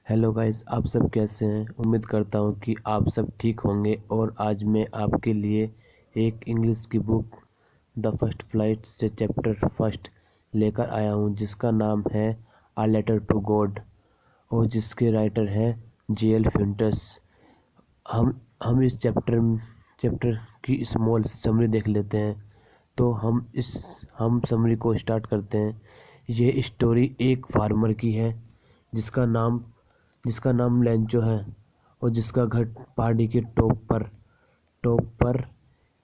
Hello guys, आप सब कैसे हैं। उम्मीद करता हूँ कि आप सब ठीक होंगे। और आज मैं आपके लिए एक इंग्लिश की बुक द फर्स्ट फ्लाइट से चैप्टर फर्स्ट लेकर आया हूँ, जिसका नाम है आ लेटर टू गॉड और जिसके राइटर हैं J.L. फ्यूंटस। हम इस चैप्टर की स्मॉल समरी देख लेते हैं। तो हम समरी को स्टार्ट करते हैं। ये स्टोरी एक फार्मर की है जिसका नाम जिसका नाम लेंचो है और जिसका घर पहाड़ी के टॉप पर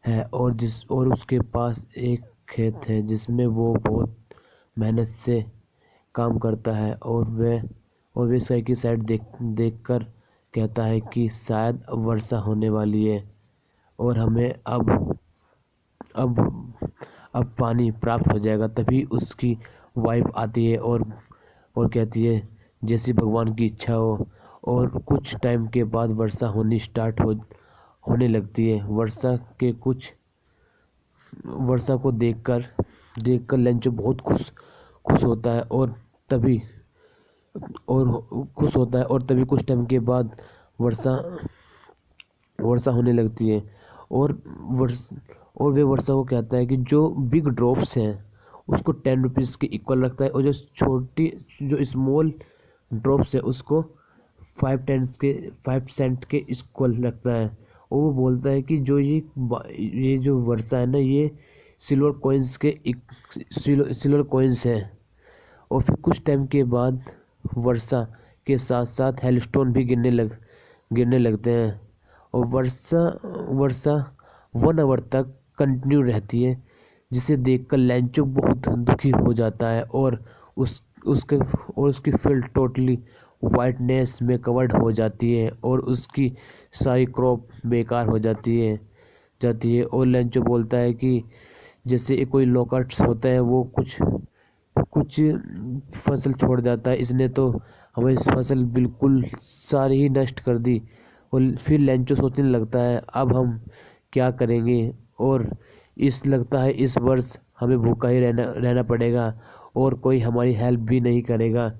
है और उसके पास एक खेत है जिसमें वो बहुत मेहनत से काम करता है। और वे स्काई की साइड देखकर कहता है कि शायद वर्षा होने वाली है और हमें अब अब पानी प्राप्त हो जाएगा। तभी उसकी वाइफ आती है और कहती है जैसी भगवान की इच्छा हो। और कुछ टाइम के बाद वर्षा होने लगती है। वर्षा को देखकर लेंचो बहुत खुश होता है और तभी कुछ टाइम के बाद वर्षा वर्षा होने लगती है। और वर्ष और वे वर्षा को कहता है कि जो बिग ड्रॉप्स हैं उसको 10 रुपीज़ के इक्वल रखता है और जो स्मॉल ड्रॉप्स है उसको 5 सेंट के इक्वल रखता है। और वो बोलता है कि ये जो वर्षा है ना, ये सिल्वर कॉइन्स है। और फिर कुछ टाइम के बाद वर्षा के साथ साथ हेलस्टोन भी गिरने लगते हैं। और वर्षा वर्षा 1 आवर तक कंटिन्यू रहती है, जिसे देखकर लैंचो बहुत दुखी हो जाता है और उस उसके और उसकी फील्ड टोटली वाइटनेस में कवर्ड हो जाती है और उसकी सारी क्रॉप बेकार हो जाती है। और लैंचो बोलता है कि जैसे कोई लोकस्ट होता है, वो कुछ कुछ फसल छोड़ जाता है, इसने तो हमारी फसल बिल्कुल सारी ही नष्ट कर दी। और फिर लेंचो सोचने लगता है अब हम क्या करेंगे। और इस लगता है इस वर्ष हमें भूखा ही रहना पड़ेगा और कोई हमारी हेल्प भी नहीं करेगा।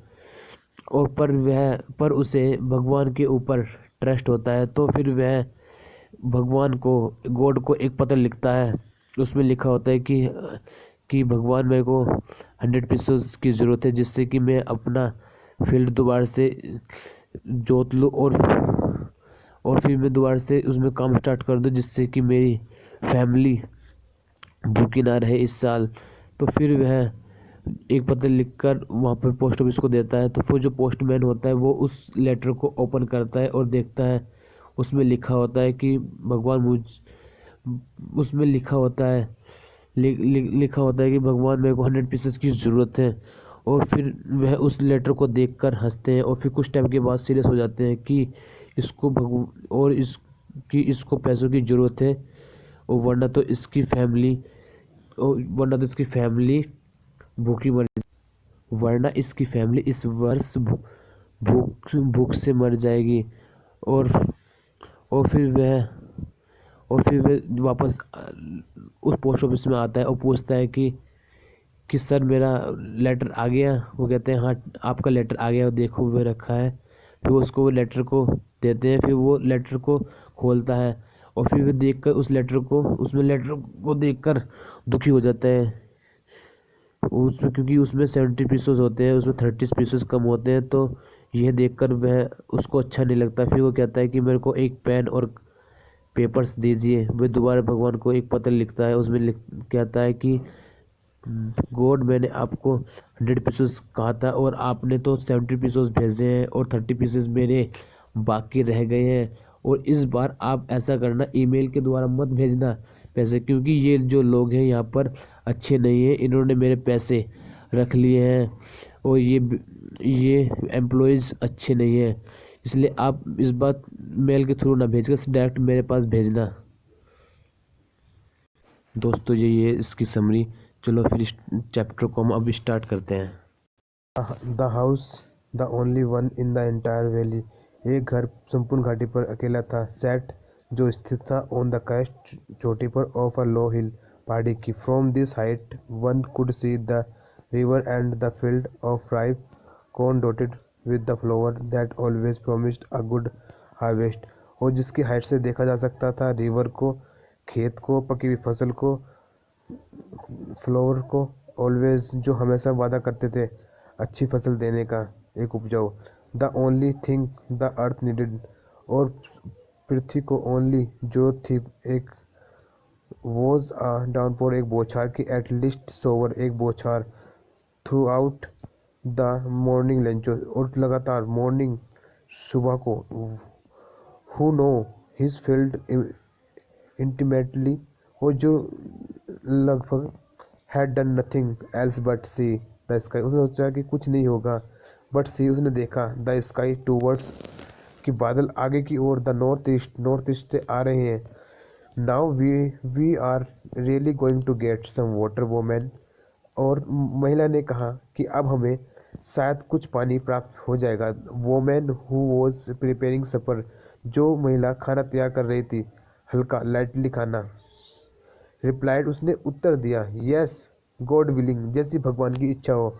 और पर उसे भगवान के ऊपर ट्रस्ट होता है। तो फिर वह भगवान को गॉड को एक पत्र लिखता है। उसमें लिखा होता है कि भगवान, मेरे को 100 पीसेस की ज़रूरत है जिससे कि मैं अपना फील्ड दोबारा से जोत लूँ और फिर मैं दोबारा से उसमें काम स्टार्ट कर दूँ, जिससे कि मेरी फैमिली भूखी ना रहे इस साल। तो फिर वह एक पत्र लिखकर वहाँ पर पोस्ट ऑफिस को देता है। तो फिर जो पोस्टमैन होता है वो उस लेटर को ओपन करता है और देखता है। उसमें लिखा होता है कि भगवान मुझ उसमें लिखा होता है कि भगवान, मेरे को 100 पीसेस की ज़रूरत है। और फिर वह उस लेटर को देखकर हंसते हैं और फिर कुछ टाइम के बाद सीरियस हो जाते हैं कि इसको पैसों की ज़रूरत है और वरना तो इसकी फैमिली भूखी मर वरना इसकी फैमिली इस वर्ष भूख से मर जाएगी। और और फिर वह वापस उस पोस्ट ऑफिस में आता है और पूछता है कि सर, मेरा लेटर आ गया। वो कहते हैं हाँ, आपका लेटर आ गया, देखो वो रखा है। फिर उसको वो लेटर को देते हैं। फिर वो लेटर को खोलता है और फिर वो देखकर उसमें लेटर को देखकर दुखी हो जाता है। उसमें क्योंकि उसमें 70 पीसेस होते हैं, उसमें 30 पीसेस कम होते हैं। तो यह देखकर वह उसको अच्छा नहीं लगता। फिर वो कहता है कि मेरे को एक पेन और पेपर्स दीजिए। वह दोबारा भगवान को एक पत्र लिखता है। उसमें कहता है कि गॉड, मैंने आपको 100 पीसेस कहा था और आपने तो 70 पीसेस भेजे हैं और 30 पीसेस मेरे बाकी रह गए हैं। और इस बार आप ऐसा करना, ईमेल के द्वारा मत भेजना पैसे, क्योंकि ये जो लोग हैं यहाँ पर अच्छे नहीं हैं। इन्होंने मेरे पैसे रख लिए हैं और ये एम्प्लॉयज़ अच्छे नहीं हैं। इसलिए आप इस बात मेल के थ्रू ना भेजकर डायरेक्ट मेरे पास भेजना। दोस्तों, ये इसकी समरी। चलो फिर इस चैप्टर को हम अब स्टार्ट करते हैं। The house the only one in the entire valley. एक घर संपूर्ण घाटी पर अकेला था, सेट जो स्थित था ऑन द क्रेस्ट, चोटी पर ऑफ अ लो हिल, पहाड़ी की। From this height one could see the river and the field of ripe corn dotted with the flower that always promised a good harvest। और जिसकी हाइट से देखा जा सकता था रिवर को, खेत को, पकी हुई फसल को, फ्लावर को, ऑलवेज जो हमेशा वादा करते थे अच्छी फसल देने का, एक उपजाऊ। The only thing the earth needed, और पृथ्वी को ओनली जरूरत थी एक वॉज अ डाउनपोर, एक बौछार की, एट लीस्ट सोवर, एक बौछार, थ्रू आउट द मॉर्निंग लंचो, और लगातार मॉर्निंग सुबह को, who know his field intimately, और जो लगभग had done nothing else but see the sky, उसने सोचा कि कुछ नहीं होगा बट सी, उसने देखा द स्काई टूवर्ड्स, कि बादल आगे की ओर, द नॉर्थ ईस्ट से आ रहे हैं। Now we are really going to get some water women, और महिला ने कहा कि अब हमें शायद कुछ पानी प्राप्त हो जाएगा। वोमेन हु वॉज प्रिपेयरिंग सपर, जो महिला खाना तैयार कर रही थी, हल्का लाइटली खाना, रिप्लाइड, उसने उत्तर दिया, यस गॉड विलिंग, जैसी भगवान की इच्छा हो।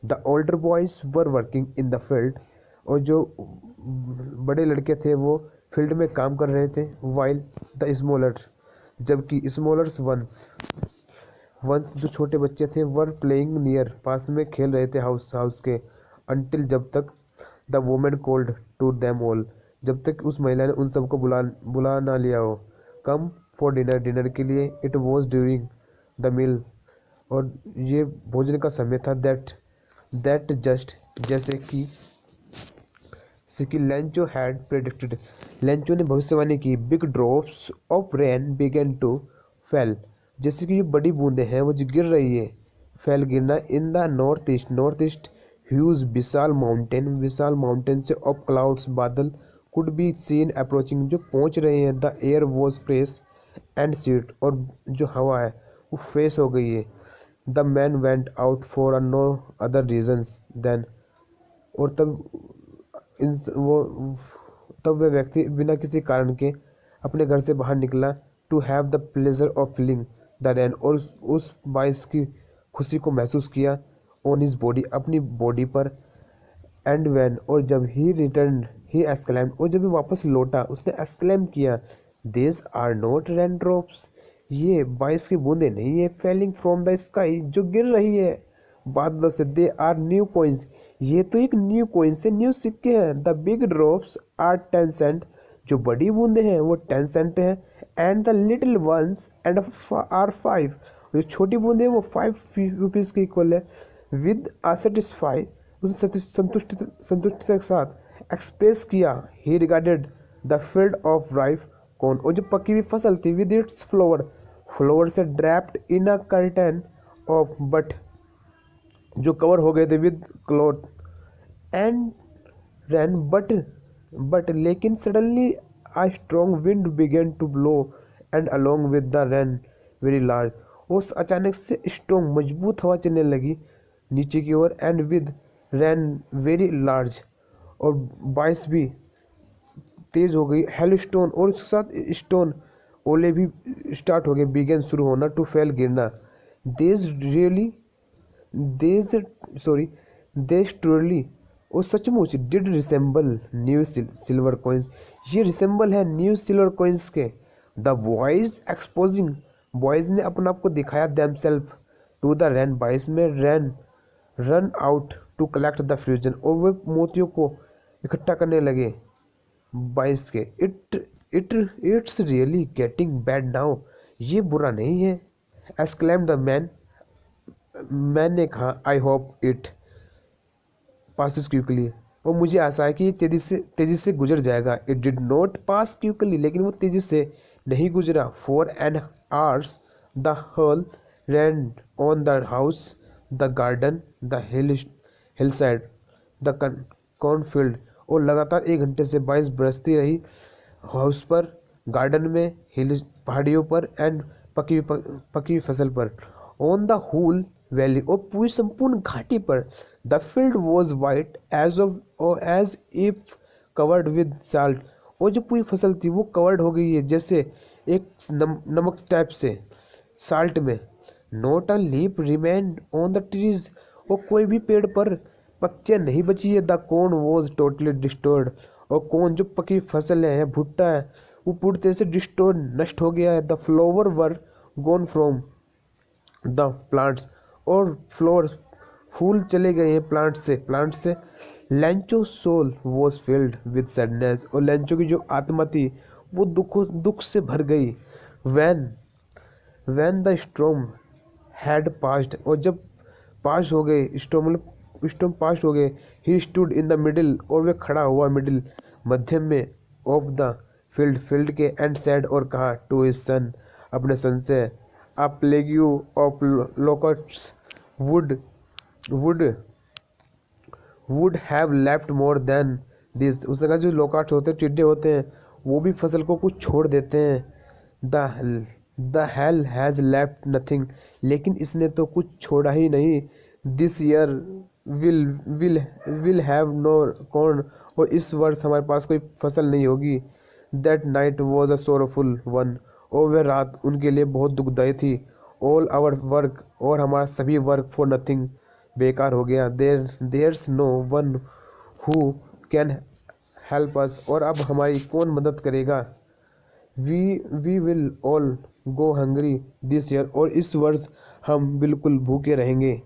The older boys were working in the field, और जो बड़े लड़के थे वो फील्ड में काम कर रहे थे। वाइल द स्मॉलर, जबकि स्मॉलर्स वंस जो छोटे बच्चे थे, वर प्लेइंग नियर, पास में खेल रहे थे हाउस के, अनटिल, जब तक, the women called to them all, जब तक उस महिला ने उन सबको बुला ना लिया हो, कम फॉर डिनर, डिनर के लिए। It was during the meal, और ये भोजन का समय था। दैट जस्ट, जैसे कि लेंचो हैड प्रेडिक्टेड, लेंचो ने भविष्यवाणी की, big drops of rain began to fall, जैसे कि ये बड़ी बूंदें हैं वो जो गिर रही है, फेल, गिरना, in the north east huge, विशाल माउंटेन से, ऑफ क्लाउड्स, बादल, कुड बी सीन अप्रोचिंग, जो पहुंच रहे हैं। The air was fresh and sweet, और जो हवा है वो फ्रेश हो गई है। The man went out for no other reasons then, और तब वह व्यक्ति बिना किसी कारण के अपने घर से बाहर निकला, to have the pleasure of feeling the rain, और उस बारिश की खुशी को महसूस किया, ऑन हिज बॉडी, अपनी बॉडी पर। एंड व्हेन, और जब ही रिटर्न, ही एक्सक्लेम्ड, और जब वापस लौटा उसने एक्सक्लेम किया, this are not rain drops, ये बारिश की बूंदें नहीं है, फेलिंग फ्रॉम द स्काई, जो गिर रही है बादलों से, दे आर न्यू कॉइन्स, ये तो एक न्यू कॉइन्स है, न्यू सिक्के हैं। The big drops are 10 cent, जो बड़ी बूंदें हैं वो 10 सेंट हैं। And the little ones and are 5, जो छोटी बूंदें वो 5 रुपीज़ के इक्वल है। विद आ सेटिस्फाई, उसे संतुष्टि के साथ एक्सप्रेस किया, he regarded the field of ripe corn, और जो पकी हुई फसल थी, विद इट्स फ्लोवर से draped in a curtain of, but, जो कवर हो गए थे with cloth, and rain, but लेकिन suddenly a strong wind began to blow, and along with the rain very large, उस अचानक से स्ट्रॉन्ग मजबूत हवा चलने लगी नीचे की ओर, and with rain very large, और बारिश भी तेज हो गई। हेलस्टोन, और उसके साथ स्टोन, ओले भी स्टार्ट हो गए, बिगेन, शुरू होना, टू फेल, गिरना। देज रियली देज सॉरी देज ट्रूली, और सचमुच, did resemble new silver coins, ये रिसेंबल है न्यू सिल्वर कॉइन्स के। द बॉयज एक्सपोजिंग, बॉयज ने अपने आप को दिखाया, them self to the rain, बारिश में, run out to collect the fusion, और वे मोतियों को इकट्ठा करने लगे बारिश के। It's really getting bad now, ये बुरा नहीं है। एक्सक्लेम द मैंने कहा, I hope it passes quickly, और मुझे आशा है कि ये तेजी से गुजर जाएगा। It did not pass quickly, लेकिन वो तेजी से नहीं गुजरा। For an hours the whole rain on the house, the garden, the hill side, the cornfield, और लगातार 1 घंटे से बारिश बरसती रही हाउस पर, गार्डन में, हिल पहाड़ियों पर, एंड पकी हुई फसल पर, ऑन द होल वैली, और पूरी संपूर्ण घाटी पर। The field was white as if covered with salt, और जो पूरी फसल थी वो कवर्ड हो गई है जैसे एक नमक टाइप से, साल्ट में। Not a leaf remained on the trees, और कोई भी पेड़ पर पत्तियाँ नहीं बची है। The corn was totally destroyed, और कॉर्न जो पकी फसल है या भुट्टा है वो पूरी तरह से डिस्ट्रॉय नष्ट हो गया है। The flower were gone from the plants, और फ्लोर फूल चले गए हैं प्लांट से। Lencho soul was filled with sadness, और लेंचो की जो आत्मा थी वो दुख से भर गई। When when the storm had passed, और जब पास हो गए स्टॉर्म पास हो गए, he stood in the middle, और वे खड़ा हुआ मिडिल मध्य में ऑफ द फील्ड के, एंड सैड, और कहा टू हिज सन, अपने सन से, a plague of locusts would would would have left more than this. उसने कहा जो लोकास्ट होते हैं, टिड्डे होते हैं, वो भी फसल को कुछ छोड़ देते हैं। The hail has left nothing, लेकिन इसने तो कुछ छोड़ा ही नहीं। This year will will will have no corn, और इस वर्ष हमारे पास कोई फसल नहीं होगी। That night was a sorrowful one, और वह रात उनके लिए बहुत दुखदायी थी। ऑल आवर वर्क, और हमारा सभी वर्क फॉर नथिंग, बेकार हो गया। There's no one who can help us, और अब हमारी कौन मदद करेगा। We will all go hungry this year, और इस वर्ष हम बिल्कुल भूखे रहेंगे।